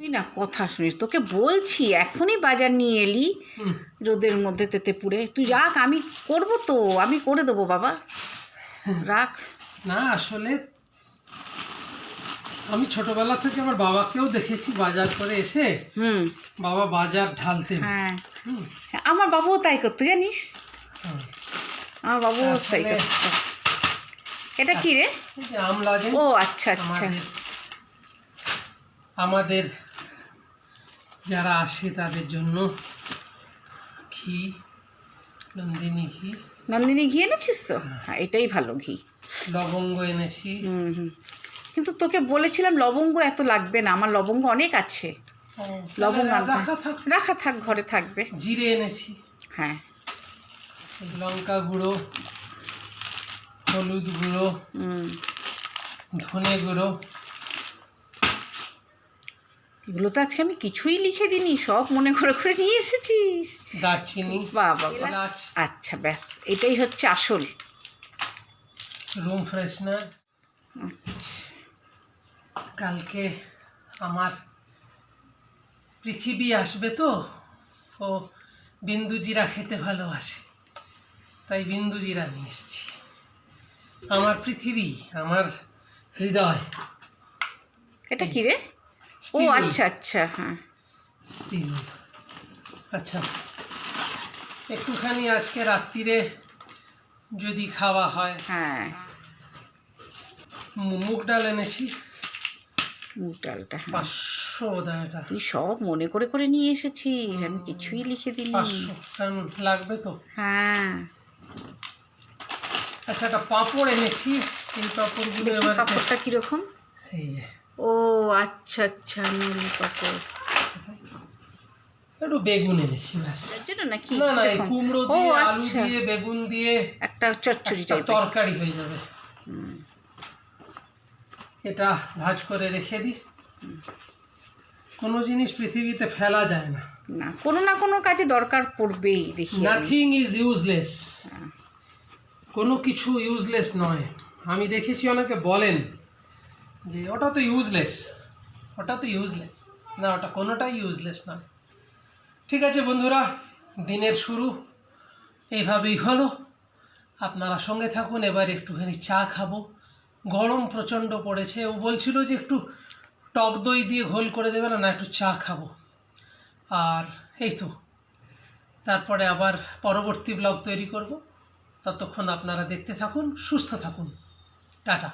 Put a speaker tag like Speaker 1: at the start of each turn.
Speaker 1: তুই না কথা শুনিস, তোকে বলছি এখনই বাজার নিয়ে এলি রোদের মধ্যে তেতে পুড়ে। তুই রাখ, আমি করবো তো, আমি করে দেবো বাবা, রাখ।
Speaker 2: না আসলে আমি ছোটবেলা থেকে আমার বাবাকেও দেখেছি বাজার করে এসে বাবা বাজার ঢালতেন।
Speaker 1: হ্যাঁ, আমার বাবুও তাই করতো জানিস, আমার বাবুও তাই করতো। এটা কি রে?
Speaker 2: আমলা।
Speaker 1: ও আচ্ছা আচ্ছা।
Speaker 2: আমাদের যারা আসে তাদের জন্য ঘি, নন্দিনী ঘি।
Speaker 1: নন্দিনী ঘি এনেছিস তো? হ্যাঁ, এটাই ভালো ঘি।
Speaker 2: লবঙ্গ এনেছি।
Speaker 1: কিন্তু তোকে বলেছিলাম লবঙ্গ এত লাগবে না, আমার লবঙ্গ অনেক আছে। লবঙ্গ রাখা থাক, ঘরে থাকবে।
Speaker 2: জিরে এনেছি।
Speaker 1: হ্যাঁ,
Speaker 2: লঙ্কা গুঁড়ো, হলুদ গুঁড়ো, ধনে গুঁড়ো।
Speaker 1: এগুলো তো আজকে আমি কিছুই লিখে দিইনি, সব মনে করে করে নিয়ে এসেছিস।
Speaker 2: দারচিনি,
Speaker 1: বাবা, আচ্ছা ব্যাস, এটাই হচ্ছে আসল।
Speaker 2: Room freshener. কালকে আমার পৃথিবী আসবে তো, ও বিন্দু জিরা খেতে ভালোবাসে, তাই বিন্দু জিরা নিয়ে এসেছি। আমার পৃথিবী, আমার হৃদয়।
Speaker 1: এটা কি রে? ও আচ্ছা আচ্ছা, হ্যাঁ
Speaker 2: স্টিল। আচ্ছা, একটুখানি আজকে রাত্রিরে যদি খাওয়া হয়,
Speaker 1: হ্যাঁ
Speaker 2: মুগ ডাল এনেছি।
Speaker 1: মুগ ডালটা
Speaker 2: 500 দানাটা।
Speaker 1: তুই সব মনে করে করে নিয়ে এসেছিস, আমি কিছুই লিখে দিইনি।
Speaker 2: 500 কারণ লাগবে তো।
Speaker 1: হ্যাঁ।
Speaker 2: আচ্ছা, একটা পাঁপড় এনেছি। এই পাঁপড়গুলো এবার
Speaker 1: পাঁপড়টা কিরকম?
Speaker 2: এই যে।
Speaker 1: ও আচ্ছা আচ্ছা, নীল পাঁপড়।
Speaker 2: একটু বেগুন এনেছি ব্যাস।
Speaker 1: নাকি
Speaker 2: না না, এই কুমড়ো দিয়ে আলু দিয়ে বেগুন দিয়ে
Speaker 1: একটা চচ্চড়ি টাইপের
Speaker 2: তরকারি হয়ে যাবে। এটা ভাজ করে রেখে দিই। কোনো জিনিস পৃথিবীতে ফেলা যায় না,
Speaker 1: না কোনো না কোনো কাজে দরকার পড়বেই। দেখি,
Speaker 2: নাথিং ইজ ইউজলেস। কোনো কিছু ইউজলেস নয়। আমি দেখেছি অনেকে বলেন যে ওটা তো ইউজলেস, ওটা তো ইউজলেস। না, ওটা কোনোটাই ইউজলেস নয়। ঠিক আছে বন্ধুরা, দিনের শুরু এইভাবেই হলো। আপনারা সঙ্গে থাকুন। এবার একটুখানি চা খাবো। গরম প্রচণ্ড পড়েছে। ও বলছিল যে একটু টক দই দিয়ে ঘোল করে দেবে না, একটু চা খাবো। আর এই তো, তারপরে আবার পরবর্তী ব্লগ তৈরি করব। ততক্ষণ আপনারা দেখতে থাকুন, সুস্থ থাকুন। টাটা।